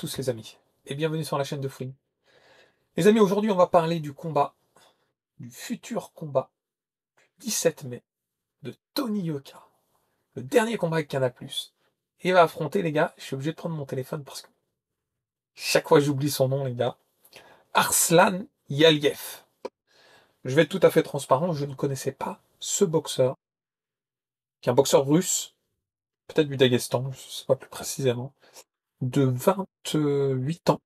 tous les amis, et bienvenue sur la chaîne de Fouine. Les amis, aujourd'hui on va parler du combat, du futur combat, 17 mai, de Tony Yoka, le dernier combat avec Canal+. Et il va affronter, les gars, je suis obligé de prendre mon téléphone parce que chaque fois j'oublie son nom, les gars, Arslan Yaliev. Je vais être tout à fait transparent, je ne connaissais pas ce boxeur, qui est un boxeur russe, peut-être du Daghestan, je ne sais pas plus précisément, de 28 ans,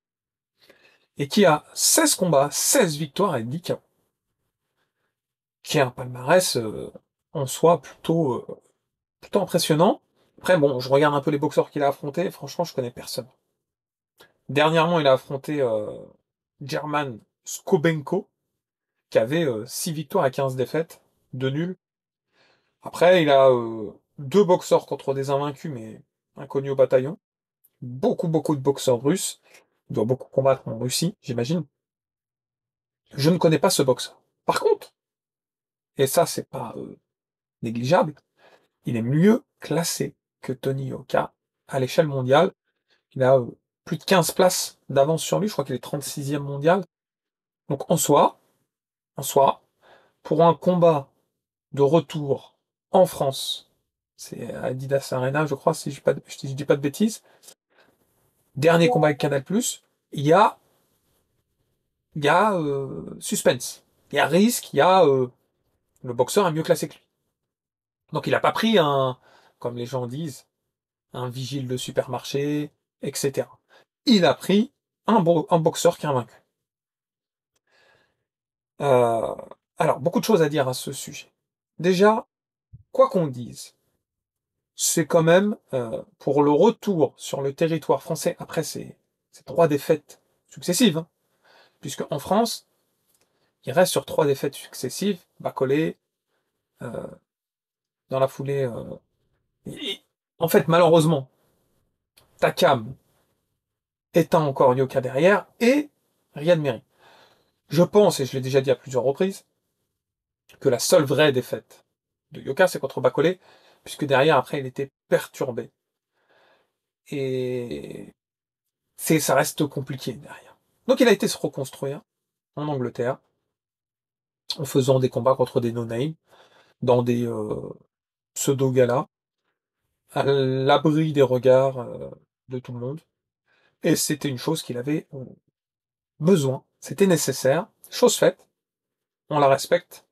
et qui a 16 combats, 16 victoires et 10 KO. Qui est un palmarès en soi plutôt impressionnant. Après, bon, je regarde un peu les boxeurs qu'il a affrontés, franchement, je connais personne. Dernièrement, il a affronté German Skobenko, qui avait 6 victoires et 15 défaites, 2 nuls. Après, il a deux boxeurs contre des invaincus, mais inconnus au bataillon. Beaucoup de boxeurs russes. Il doit beaucoup combattre en Russie, j'imagine. Je ne connais pas ce boxeur. Par contre, et ça, c'est pas négligeable, il est mieux classé que Tony Yoka à l'échelle mondiale. Il a plus de 15 places d'avance sur lui, je crois qu'il est 36e mondial. Donc en soi, pour un combat de retour en France, c'est Adidas Arena, je crois, si je dis pas de bêtises, dernier combat avec Canal+, il y a, suspense, il y a risque, il y a le boxeur est mieux classé que lui. Donc il n'a pas pris comme les gens disent, un vigile de supermarché, etc. Il a pris un boxeur qui a vaincu. Euh, alors, beaucoup de choses à dire à ce sujet. Déjà, quoi qu'on dise, c'est quand même pour le retour sur le territoire français après ces 3 défaites successives, hein, puisque en France, il reste sur 3 défaites successives, Bacolé, euh, dans la foulée. En fait, malheureusement, Takam étant encore Yoka derrière, et Riyad Meri. Je pense, et je l'ai déjà dit à plusieurs reprises, que la seule vraie défaite de Yoka, c'est contre Bacolé, puisque derrière, après, il était perturbé. Et ça reste compliqué derrière. Donc il a été se reconstruire en Angleterre, en faisant des combats contre des no-name, dans des pseudo-galas, à l'abri des regards de tout le monde. Et c'était une chose qu'il avait besoin, c'était nécessaire, chose faite, on la respecte.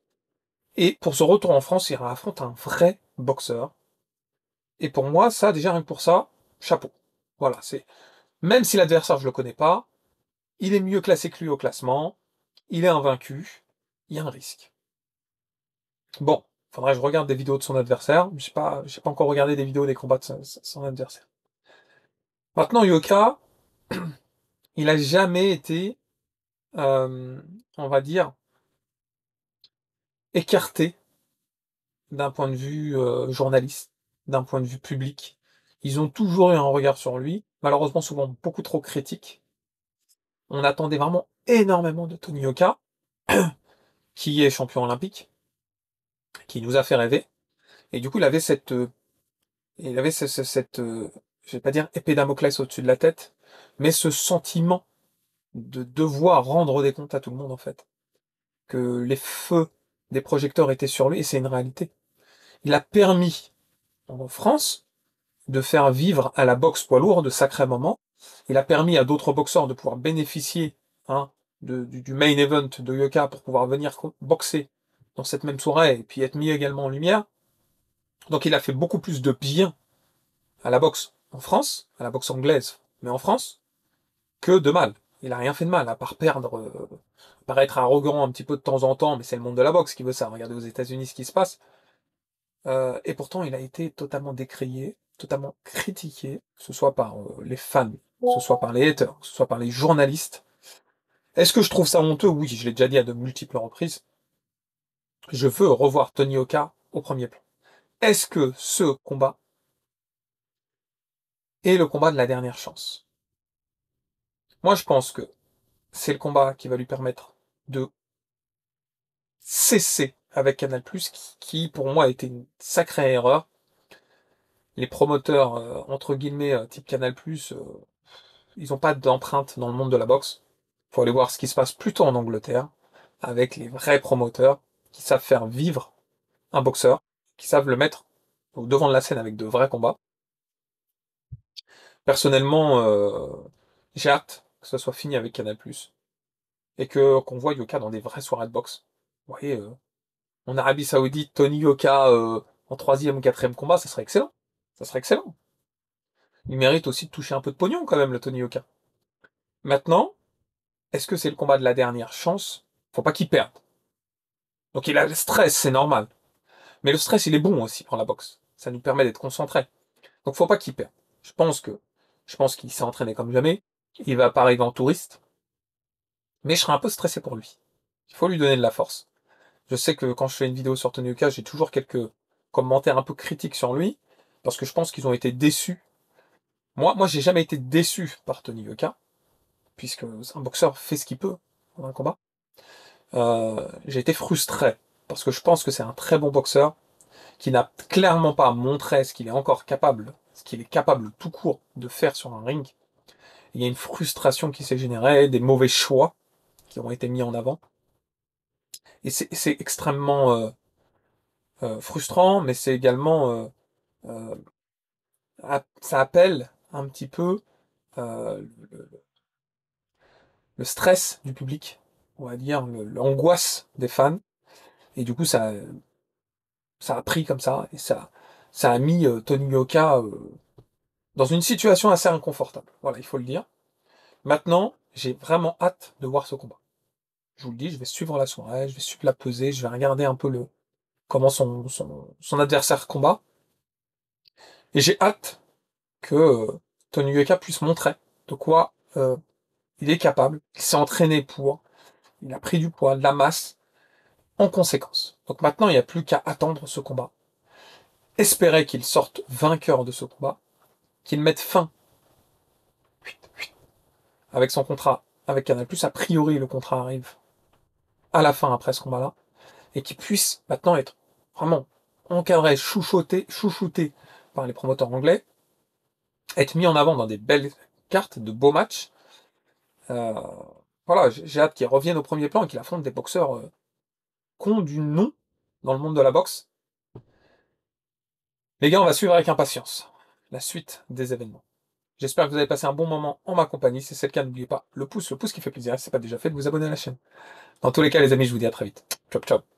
Et pour ce retour en France, il affronte un vrai boxeur. Et pour moi, ça, déjà, rien que pour ça, chapeau. Voilà, même si l'adversaire, je le connais pas, il est mieux classé que lui au classement, il est invaincu, il y a un risque. Bon, faudrait que je regarde des vidéos de son adversaire, j'ai pas encore regardé des vidéos des combats de son adversaire. Maintenant, Yoka, il a jamais été, euh, on va dire, écarté d'un point de vue journaliste, d'un point de vue public. Ils ont toujours eu un regard sur lui, malheureusement souvent beaucoup trop critique. On attendait vraiment énormément de Tony Yoka, qui est champion olympique, qui nous a fait rêver. Et du coup, il avait cette, je vais pas dire épée Damoclès au-dessus de la tête, mais ce sentiment de devoir rendre des comptes à tout le monde, en fait. Que les feux des projecteurs étaient sur lui, et c'est une réalité. Il a permis, en France, de faire vivre à la boxe poids lourd de sacrés moments. Il a permis à d'autres boxeurs de pouvoir bénéficier, hein, du main event de Yoka pour pouvoir venir boxer dans cette même soirée et puis être mis également en lumière. Donc il a fait beaucoup plus de bien à la boxe en France, à la boxe anglaise, mais en France, que de mal. Il a rien fait de mal, à part paraître arrogant un petit peu de temps en temps, mais c'est le monde de la boxe qui veut ça. Regardez aux États-Unis ce qui se passe. Et pourtant, il a été totalement décrié, totalement critiqué, que ce soit par les fans, que ce soit par les haters, que ce soit par les journalistes. Est-ce que je trouve ça honteux? Oui, je l'ai déjà dit à de multiples reprises. Je veux revoir Tony Oka au premier plan. Est-ce que ce combat est le combat de la dernière chance? Moi, je pense que c'est le combat qui va lui permettre de cesser avec Canal+, qui pour moi a été une sacrée erreur. Les promoteurs, entre guillemets, type Canal+, ils n'ont pas d'empreinte dans le monde de la boxe. Faut aller voir ce qui se passe plutôt en Angleterre, avec les vrais promoteurs qui savent faire vivre un boxeur, qui savent le mettre au devant de la scène avec de vrais combats. Personnellement, j'ai hâte que ce soit fini avec Canal+, et que qu'on voit Yoka dans des vraies soirées de boxe. Vous voyez, en Arabie Saoudite, Tony Yoka en troisième ou quatrième combat, ça serait excellent. Ça serait excellent. Il mérite aussi de toucher un peu de pognon quand même, le Tony Yoka. Maintenant, est-ce que c'est le combat de la dernière chance? Faut pas qu'il perde. Donc il a le stress, c'est normal. Mais le stress, il est bon aussi pour la boxe. Ça nous permet d'être concentrés. Donc faut pas qu'il perde. Je pense que, je pense qu'il s'est entraîné comme jamais. Il va pas arriver en touriste. Mais je serai un peu stressé pour lui. Il faut lui donner de la force. Je sais que quand je fais une vidéo sur Tony Yoka, j'ai toujours quelques commentaires un peu critiques sur lui. Parce que je pense qu'ils ont été déçus. Moi, j'ai jamais été déçu par Tony Yoka. Puisque un boxeur fait ce qu'il peut dans un combat. J'ai été frustré. Parce que je pense que c'est un très bon boxeur qui n'a clairement pas montré ce qu'il est encore capable, ce qu'il est capable tout court de faire sur un ring. Il y a une frustration qui s'est générée, des mauvais choix qui ont été mis en avant. Et c'est extrêmement frustrant, mais c'est également... euh, ça appelle un petit peu le stress du public, on va dire, l'angoisse des fans. Et du coup, ça a pris comme ça, et ça a mis Tony Yoka dans une situation assez inconfortable. Voilà, il faut le dire. Maintenant, j'ai vraiment hâte de voir ce combat. Je vous le dis, je vais suivre la soirée, je vais suivre la pesée, je vais regarder un peu comment son adversaire combat. Et j'ai hâte que Tony Yoka puisse montrer de quoi il est capable. Il s'est entraîné pour, il a pris du poids, de la masse, en conséquence. Donc maintenant, il n'y a plus qu'à attendre ce combat. Espérer qu'il sorte vainqueur de ce combat, qu'il mette fin avec son contrat avec Canal+. A priori, le contrat arrive à la fin après ce combat-là. Et qui puisse maintenant être vraiment encadré, chouchouté par les promoteurs anglais, être mis en avant dans des belles cartes, de beaux matchs. Euh, voilà, j'ai hâte qu'il revienne au premier plan et qu'il affronte des boxeurs qui ont du nom dans le monde de la boxe. Les gars, on va suivre avec impatience la suite des événements. J'espère que vous avez passé un bon moment en ma compagnie. Si c'est le cas, n'oubliez pas le pouce qui fait plaisir. Si c'est pas déjà fait, de vous abonner à la chaîne. Dans tous les cas, les amis, je vous dis à très vite. Ciao, ciao.